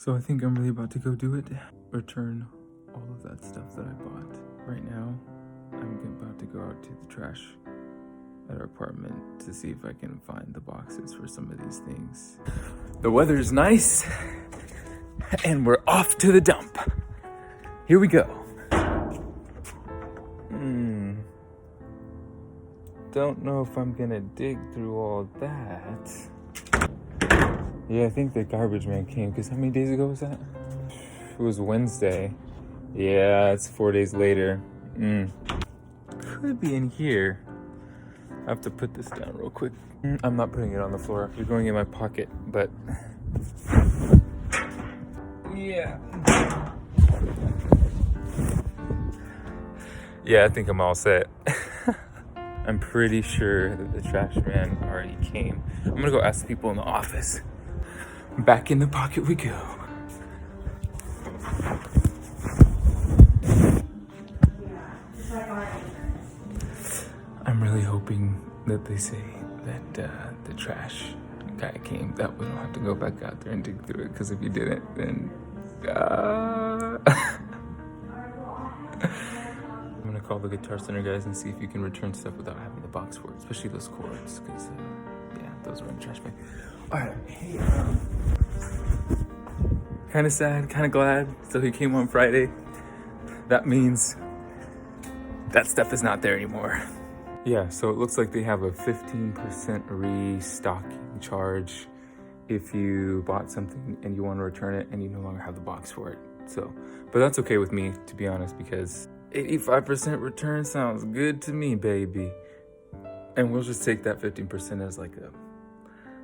So I think I'm really about to go do it. Return all of that stuff that I bought. Right now, I'm about to go out to the trash at our apartment to see if I can find the boxes for some of these things. The weather's nice, and we're off to the dump. Here we go. Don't know if I'm gonna dig through all that. Yeah, I think the garbage man came, because how many days ago was that? It was Wednesday. Yeah, it's 4 days later. Could be in here. I have to put this down real quick. I'm not putting it on the floor. You're going in my pocket, but... yeah. Yeah, I think I'm all set. I'm pretty sure that the trash man already came. I'm gonna go ask the people in the office. Back in the pocket we go. I'm really hoping that they say that the trash guy came, that we don't have to go back out there and dig through it, because if you didn't, then I'm gonna call the Guitar Center guys and see if you can return stuff without having the box for it, especially those cords, because yeah, those are in the trash bag. Alright, hey, kind of sad, kind of glad. So he came on Friday. That means that stuff is not there anymore. Yeah, so it looks like they have a 15% restocking charge if you bought something and you want to return it and you no longer have the box for it. So, but that's okay with me, to be honest, because 85% return sounds good to me, baby. And we'll just take that 15% as like a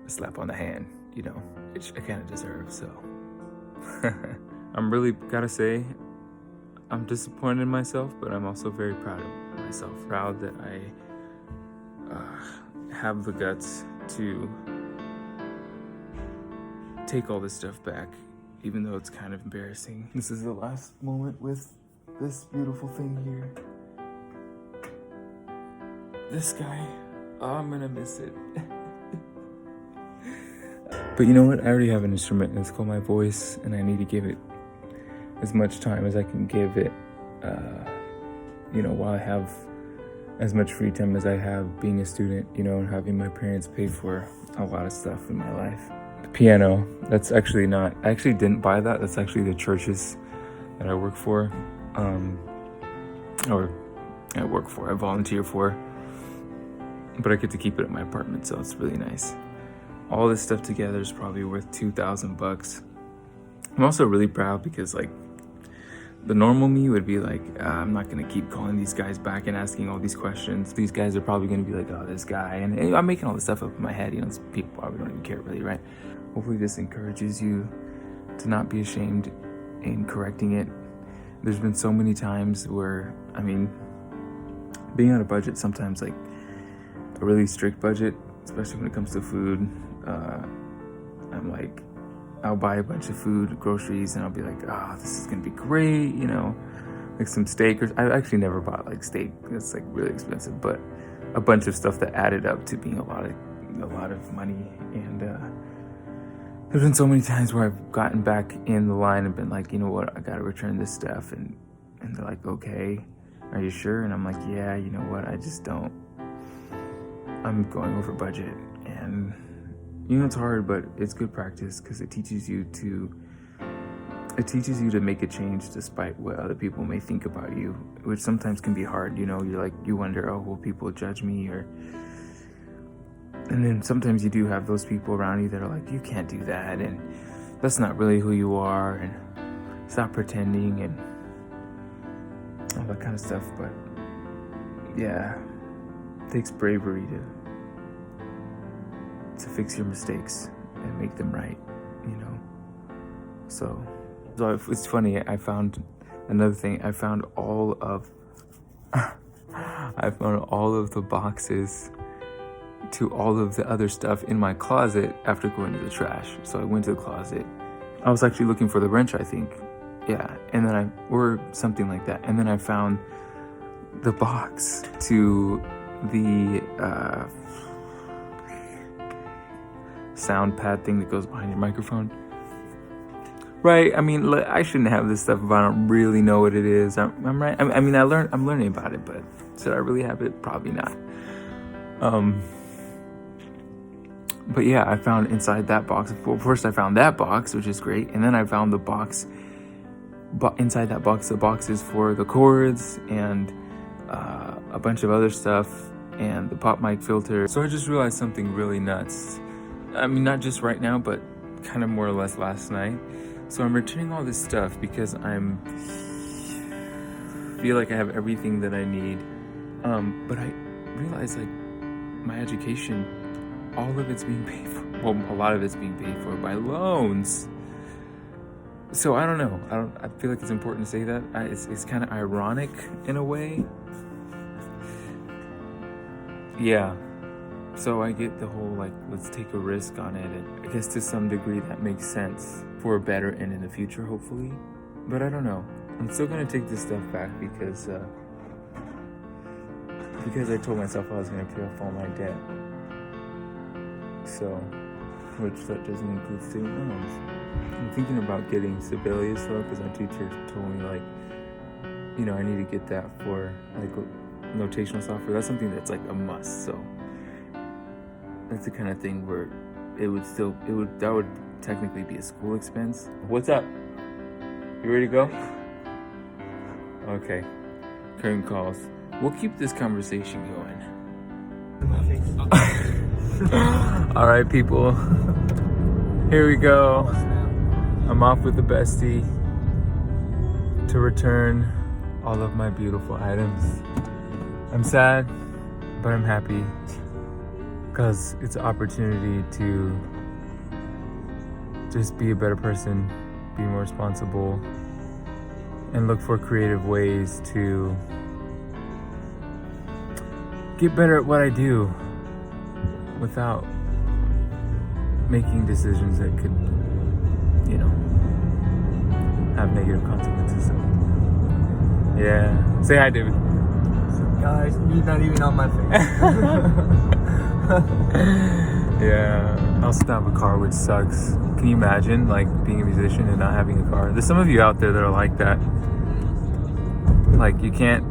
slap on the hand, you know, which I kind of deserve, so. I'm really, gotta say, I'm disappointed in myself, but I'm also very proud of myself. Proud that I have the guts to take all this stuff back, even though it's kind of embarrassing. This is the last moment with this beautiful thing here. This guy, oh, I'm gonna miss it. But you know what? I already have an instrument, and it's called my voice, and I need to give it as much time as I can give it, you know, while I have as much free time as I have being a student, you know, and having my parents pay for a lot of stuff in my life. The piano, that's actually not, I actually didn't buy that. That's actually the churches that I work for, I volunteer for, but I get to keep it at my apartment, so it's really nice. All this stuff together is probably worth $2,000. I'm also really proud because, like, the normal me would be like, I'm not gonna keep calling these guys back and asking all these questions. These guys are probably gonna be like, oh, this guy, and I'm making all this stuff up in my head, you know, people probably don't even care really, right? Hopefully this encourages you to not be ashamed in correcting it. There's been so many times where, I mean, being on a budget sometimes, like a really strict budget, especially when it comes to food, I'm like, I'll buy a bunch of food, groceries, and I'll be like, oh, this is gonna be great, you know, like some steak, or I actually never bought like steak, it's like really expensive, but a bunch of stuff that added up to being a lot of money. And there's been so many times where I've gotten back in the line and been like, you know what, I gotta return this stuff, and they're like, okay, are you sure? And I'm like, yeah, you know what, I just don't, I'm going over budget. And you know, it's hard, but it's good practice, because it teaches you to make a change despite what other people may think about you, which sometimes can be hard. You know, you're like, you wonder, oh, will people judge me? And then sometimes you do have those people around you that are like, you can't do that, and that's not really who you are, and stop pretending, and all that kind of stuff. But yeah, it takes bravery to fix your mistakes and make them right, you know. So it's funny, I found another thing. I found all of the boxes to all of the other stuff in my closet after going to the trash. So I went to the closet. I was actually looking for the wrench, I think. Yeah, and then or something like that. And then I found the box to the sound pad thing that goes behind your microphone. right? I mean, I shouldn't have this stuff if I don't really know what it is. I'm right. I mean, I'm learning about it, but should I really have it? Probably not. But yeah, I found inside that box. Well, first I found that box, which is great, and then I found the box. But inside that box, the boxes for the cords and a bunch of other stuff and the pop mic filter. So I just realized something really nuts. I mean, not just right now, but kind of more or less last night. So I'm returning all this stuff because feel like I have everything that I need. But I realized like my education, all of it's being paid for. Well, a lot of it's being paid for by loans. So I don't know. I feel like it's important to say that. It's kind of ironic in a way. Yeah. So I get the whole like, let's take a risk on it. And I guess to some degree that makes sense for a better end in the future, hopefully. But I don't know. I'm still gonna take this stuff back because I told myself I was gonna pay off all my debt. So, which that doesn't include student loans. I'm thinking about getting Sibelius though, because my teacher told me like, you know, I need to get that for like notational software. That's something that's like a must. So that's the kind of thing where that would technically be a school expense. What's up? You ready to go? Okay. Current calls. We'll keep this conversation going. All right, people. Here we go. I'm off with the bestie to return all of my beautiful items. I'm sad, but I'm happy because it's an opportunity to just be a better person, be more responsible, and look for creative ways to get better at what I do without making decisions that could, you know, have negative consequences. So, yeah. Say hi, David. So guys, you're not even on my face. Yeah. I also don't have a car, which sucks. Can you imagine, like, being a musician and not having a car? There's some of you out there that are like that. Like, you can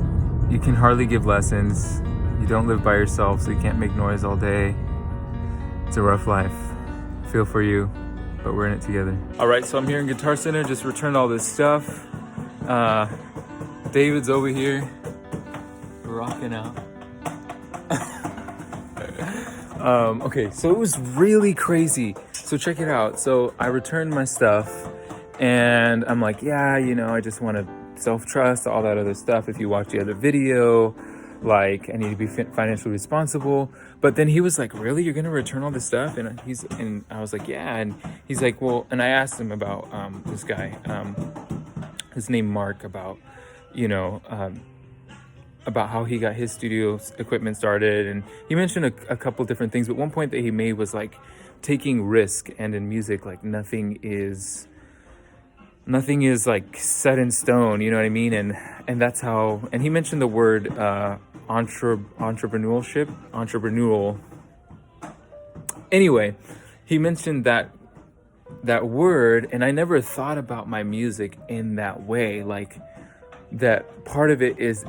hardly give lessons. You don't live by yourself, so you can't make noise all day. It's a rough life. Feel for you, but we're in it together. All right, so I'm here in Guitar Center, just returned all this stuff. David's over here, rocking out. Okay, so it was really crazy. So check it out. So I returned my stuff, and I'm like, yeah, you know, I just want to self-trust, all that other stuff. If you watch the other video, like, I need to be financially responsible. But then he was like, really, you're gonna return all this stuff? And I was like, yeah. And he's like, well, and I asked him about this guy, his name Mark, about, you know, about how he got his studio equipment started. And he mentioned a couple different things, but one point that he made was like taking risk. And in music, like nothing is like set in stone, you know what I mean? And that's how, and he mentioned the word entrepreneurial. Anyway, he mentioned that word, and I never thought about my music in that way. Like, that part of it is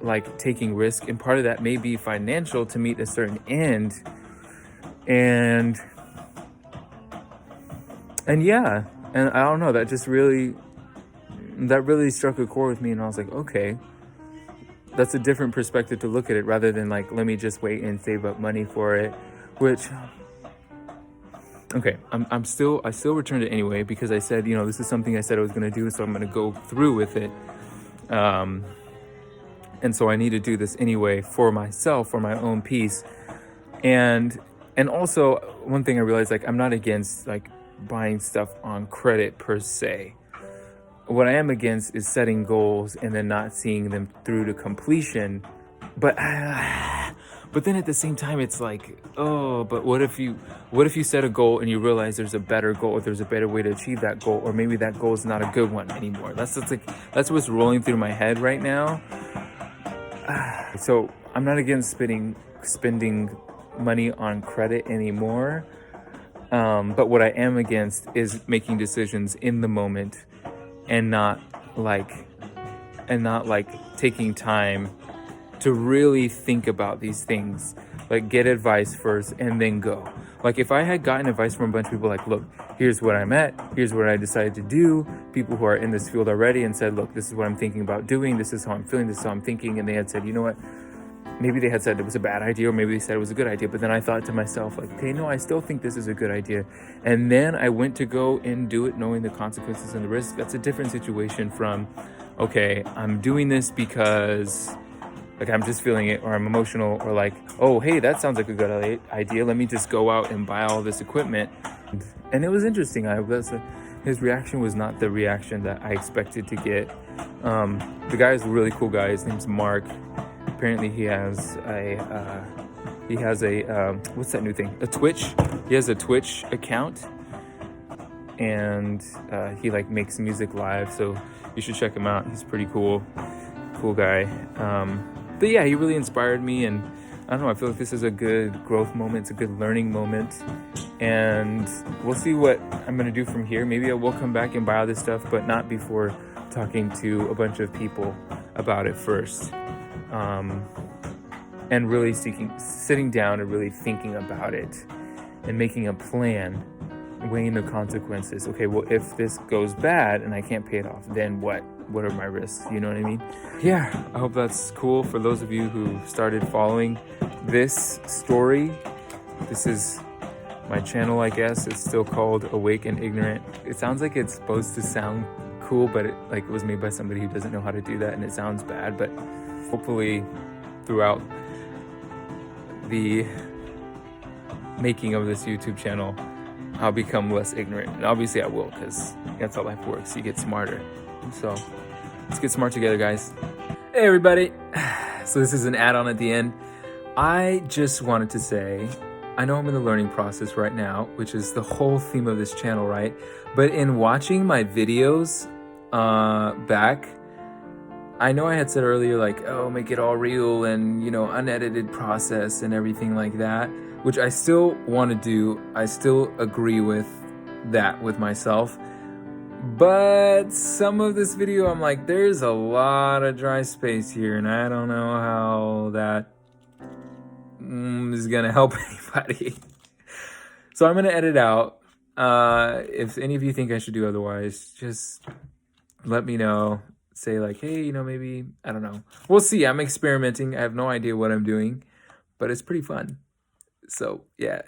like taking risk, and part of that may be financial to meet a certain end. And yeah, and I don't know, that really struck a chord with me, and I was like, okay, that's a different perspective to look at it, rather than like, let me just wait and save up money for it, which, okay, I still returned it anyway, because I said, you know, this is something I said I was going to do, so I'm going to go through with it. And so I need to do this anyway for myself, for my own peace. And also one thing I realized, like, I'm not against like buying stuff on credit per se. What I am against is setting goals and then not seeing them through to completion. But then at the same time, it's like, oh, but what if you set a goal and you realize there's a better goal, or there's a better way to achieve that goal, or maybe that goal is not a good one anymore. That's what's rolling through my head right now. So I'm not against spending money on credit anymore. But what I am against is making decisions in the moment and not like taking time to really think about these things. Like, get advice first and then go. Like, if I had gotten advice from a bunch of people, like, look, here's what I'm at, here's what I decided to do, people who are in this field already, and said, look, this is what I'm thinking about doing, this is how I'm feeling, this is how I'm thinking, and they had said, you know what, maybe they had said it was a bad idea, or maybe they said it was a good idea, but then I thought to myself, like, okay, no, I still think this is a good idea. And then I went to go and do it knowing the consequences and the risks. That's a different situation from, okay, I'm doing this because like I'm just feeling it, or I'm emotional, or like, oh, hey, that sounds like a good idea. Let me just go out and buy all this equipment. And it was interesting. His reaction was not the reaction that I expected to get. The guy is a really cool guy. His name's Mark. Apparently he has a what's that new thing? A Twitch. He has a Twitch account, and he like makes music live. So you should check him out. He's pretty cool guy. But yeah, he really inspired me, and I don't know, I feel like this is a good growth moment. It's a good learning moment, and we'll see what I'm gonna do from here. Maybe I will come back and buy all this stuff, but not before talking to a bunch of people about it first, and really sitting down and really thinking about it and making a plan, weighing the consequences. Okay, well, if this goes bad and I can't pay it off, then what are my risks? You know what I mean? Yeah, I hope that's cool for those of you who started following this story. This is my channel, I guess. It's still called Awake and Ignorant. It sounds like it's supposed to sound cool, but it was made by somebody who doesn't know how to do that, and it sounds bad. But hopefully throughout the making of this YouTube channel, I'll become less ignorant. And obviously I will, because that's how life works. You get smarter. So let's get smart together, guys. Hey, everybody. So this is an add-on at the end. I just wanted to say, I know I'm in the learning process right now, which is the whole theme of this channel, right? But in watching my videos back, I know I had said earlier, like, oh, make it all real and, you know, unedited process and everything like that, which I still want to do. I still agree with that with myself. But some of this video, I'm like, there's a lot of dry space here, and I don't know how that is gonna help anybody. So I'm gonna edit out. If any of you think I should do otherwise, just let me know. Say like, hey, you know, maybe, I don't know. We'll see. I'm experimenting. I have no idea what I'm doing, but it's pretty fun. So yeah.